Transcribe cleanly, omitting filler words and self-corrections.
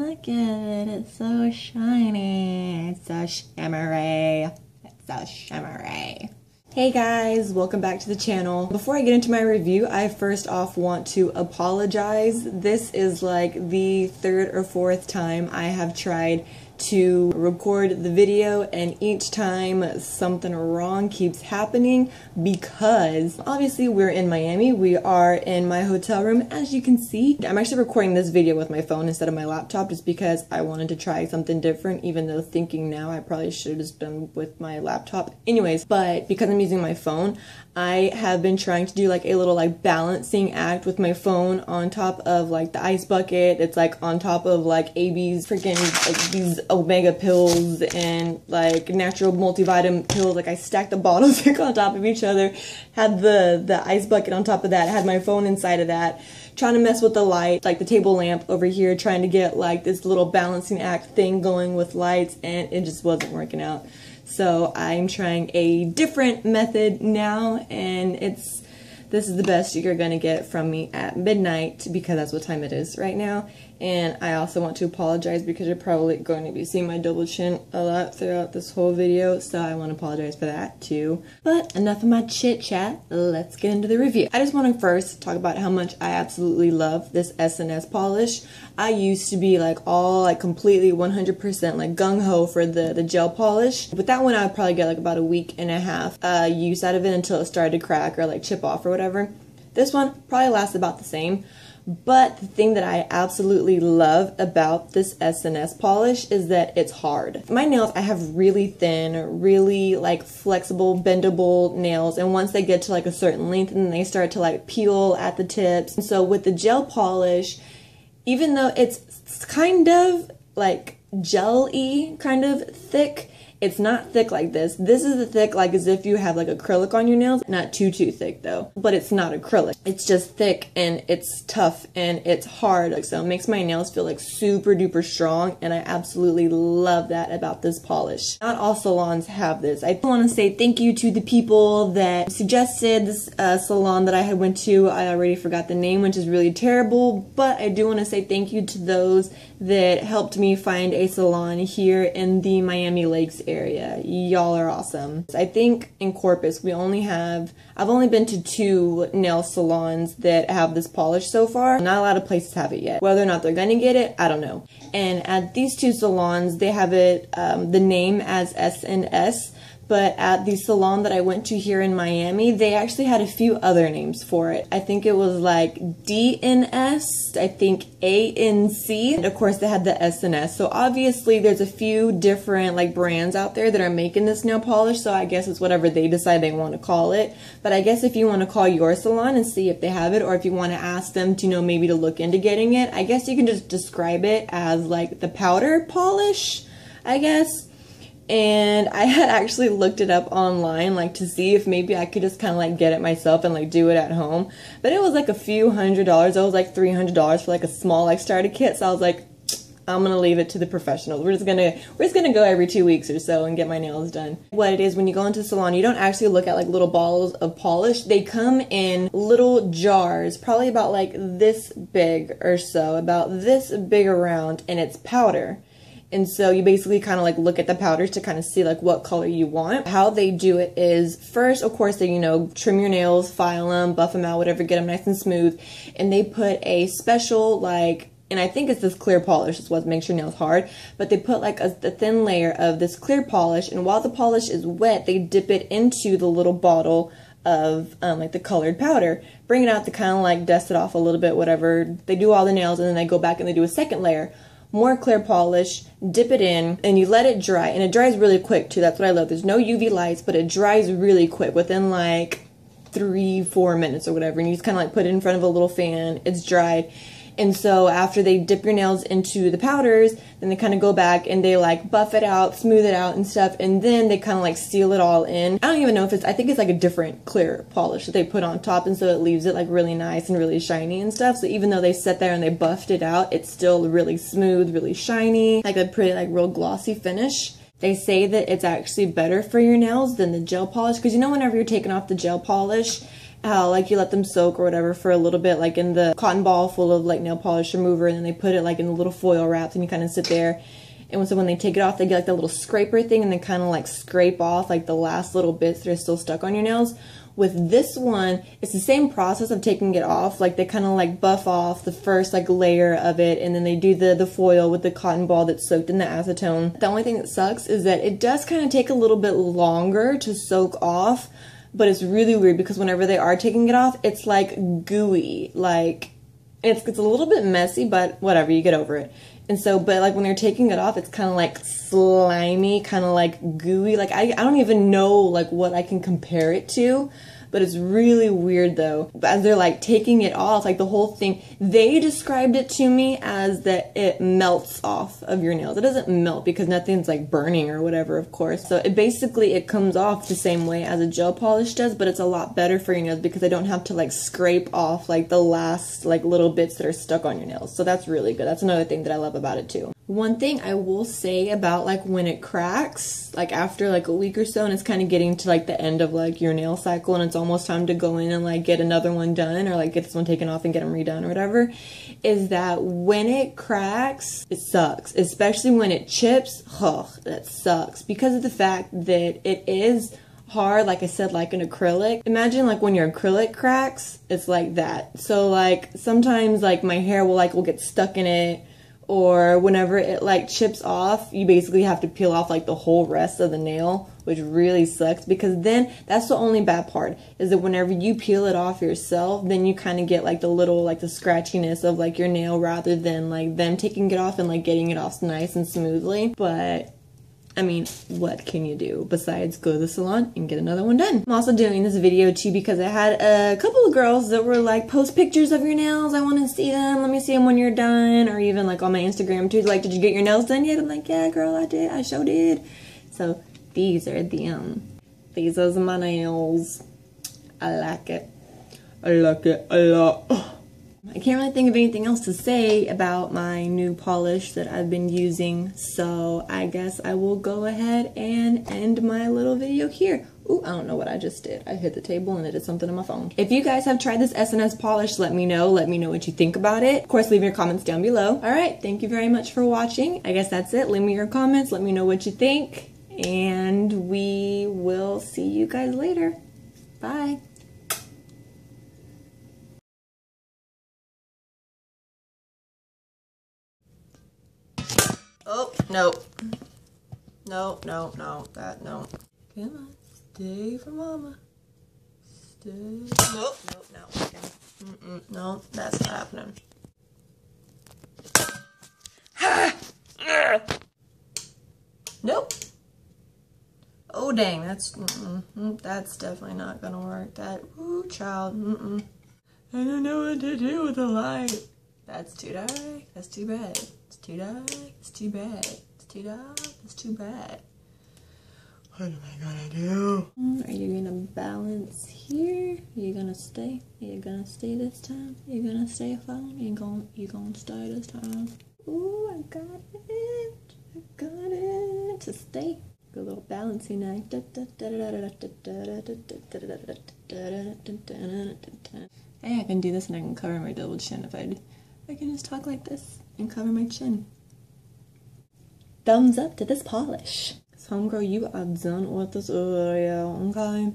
look at it. It's so shiny. It's so shimmery. It's so shimmery. Hey guys, welcome back to the channel. Before I get into my review, I first off want to apologize. This is like the third or fourth time I have tried to record the video, and each time something wrong keeps happening because obviously we're in Miami. We are in my hotel room, as you can see. I'm actually recording this video with my phone instead of my laptop just because I wanted to try something different, even though thinking now I probably should have just been with my laptop anyways. But because I'm using my phone, I have been trying to do like a little like balancing act with my phone on top of like the ice bucket. It's like on top of like AB's freaking like these omega pills and like natural multivitamin pills. Like I stacked the bottles like on top of each other, had the ice bucket on top of that, had my phone inside of that, trying to mess with the light, like the table lamp over here, trying to get like this little balancing act thing going with lights, and it just wasn't working out. So I'm trying a different method now, and this is the best you're gonna get from me at midnight because that's what time it is right now. And I also want to apologize because you're probably going to be seeing my double chin a lot throughout this whole video, so I want to apologize for that too. But enough of my chit chat, let's get into the review. I just want to first talk about how much I absolutely love this SNS polish. I used to be like all like completely 100% like gung-ho for the gel polish, but that one I would probably get like about a week and a half use out of it until it started to crack or like chip off or whatever. This one probably lasts about the same. But the thing that I absolutely love about this SNS polish is that it's hard. My nails, I have really thin, really like flexible, bendable nails, and once they get to like a certain length, and then they start to like peel at the tips. And so with the gel polish, even though it's kind of like gel-y, kind of thick, it's not thick like this. This is the thick like as if you have like acrylic on your nails. Not too thick though, but it's not acrylic. It's just thick and it's tough and it's hard. So it makes my nails feel like super duper strong, and I absolutely love that about this polish. Not all salons have this. I want to say thank you to the people that suggested this salon that I had went to. I already forgot the name, which is really terrible, but I do want to say thank you to those that helped me find a salon here in the Miami Lakes area. Y'all are awesome. I think in Corpus I've only been to 2 nail salons that have this polish so far. Not a lot of places have it yet. Whether or not they're gonna get it, I don't know. And at these 2 salons, they have it the name as SNS. But at the salon that I went to here in Miami, they actually had a few other names for it. I think it was like DNS, I think ANC, and of course they had the SNS. So obviously there's a few different like brands out there that are making this nail polish, so I guess it's whatever they decide they want to call it. But I guess if you want to call your salon and see if they have it, or if you want to ask them to, you know, maybe to look into getting it, I guess you can just describe it as like the powder polish, I guess. And I had actually looked it up online, like to see if maybe I could just kind of like get it myself and like do it at home. But it was like a few $100s. It was like $300 for like a small like starter kit. So I was like, I'm gonna leave it to the professionals. We're just gonna go every 2 weeks or so and get my nails done. What it is, when you go into the salon, you don't actually look at like little bottles of polish. They come in little jars, probably about like this big or so, about this big around, and it's powder. And so you basically kind of like look at the powders to kind of see like what color you want. How they do it is first, of course, they, you know, trim your nails, file them, buff them out, whatever, get them nice and smooth. And they put a special like, and I think it's this clear polish is what makes your nails hard, but they put like a thin layer of this clear polish, and while the polish is wet, they dip it into the little bottle of like the colored powder, bring it out to kind of like dust it off a little bit, whatever. They do all the nails, and then they go back and they do a second layer. More clear polish, dip it in, and you let it dry. And it dries really quick too. That's what I love. There's no UV lights, but it dries really quick within like 3-4 minutes or whatever. And you just kind of like put it in front of a little fan. It's dried. And so after they dip your nails into the powders, then they kind of go back and they like buff it out, smooth it out and stuff, and then they kind of like seal it all in. I don't even know if I think it's like a different clear polish that they put on top, and so it leaves it like really nice and really shiny and stuff. So even though they sat there and they buffed it out, it's still really smooth, really shiny, like a pretty like real glossy finish. They say that it's actually better for your nails than the gel polish, because you know whenever you're taking off the gel polish how like you let them soak or whatever for a little bit, like in the cotton ball full of like nail polish remover, and then they put it like in the little foil wraps, and you kind of sit there. And so when they take it off, they get like the little scraper thing, and they kind of like scrape off like the last little bits that are still stuck on your nails. With this one, it's the same process of taking it off. Like they kind of like buff off the first like layer of it, and then they do the foil with the cotton ball that's soaked in the acetone. The only thing that sucks is that it does kind of take a little bit longer to soak off, but it's really weird because whenever they are taking it off, it's like gooey. Like it's a little bit messy, but whatever, you get over it. And so, but like when they're taking it off, it's kind of like slimy, kind of like gooey. Like I don't even know like what I can compare it to, but it's really weird though. But as they're like taking it off, like the whole thing, they described it to me as that it melts off of your nails. It doesn't melt because nothing's like burning or whatever, of course. So it basically, it comes off the same way as a gel polish does, but it's a lot better for your nails because they don't have to like scrape off like the last like little bits that are stuck on your nails. So that's really good. That's another thing that I love about it too. One thing I will say about like when it cracks, like after like a week or so and it's kind of getting to like the end of like your nail cycle and it's almost time to go in and like get another one done or like get this one taken off and get them redone or whatever, is that when it cracks, it sucks. Especially when it chips, that sucks. Because of the fact that it is hard, like I said, like an acrylic. Imagine like when your acrylic cracks, it's like that. So like sometimes like my hair will get stuck in it, or whenever it like chips off, you basically have to peel off like the whole rest of the nail, which really sucks because then that's the only bad part, is that whenever you peel it off yourself, then you kind of get like the little like the scratchiness of like your nail rather than like them taking it off and like getting it off nice and smoothly. But I mean, what can you do besides go to the salon and get another one done? I'm also doing this video too because I had a couple of girls that were like, post pictures of your nails, I want to see them, let me see them when you're done, or even like on my Instagram too, like, did you get your nails done yet? I'm like, yeah girl, I did, I sure did. So these are them. These are my nails. I like it. I like it a lot. I can't really think of anything else to say about my new polish that I've been using, so I guess I will go ahead and end my little video here. Ooh, I don't know what I just did. I hit the table and it did something on my phone. If you guys have tried this SNS polish, let me know. Let me know what you think about it. Of course, leave your comments down below. Alright, thank you very much for watching. I guess that's it. Leave me your comments. Let me know what you think. And we will see you guys later. Bye. Oh, no. No, no, no, that, no. Come on, stay for mama. Stay. Nope, nope, no. Okay. No, that's not happening. Nope. Oh, dang, that's definitely not gonna work. That, ooh, child, I don't know what to do with the light. That's too dark. That's too bad. It's too dark. It's too bad. It's too dark. It's too bad. What am I gonna do? Are you gonna balance here? Are you gonna stay? Are you gonna stay this time? Are you gonna stay phone? You gonna stay this time? Ooh, I got it. I got it. To stay. Good little balancing act. Hey, I can do this and I can cover my double chin if I can just talk like this and cover my chin. Thumbs up to this polish. So homegirl, you are done with this area, okay?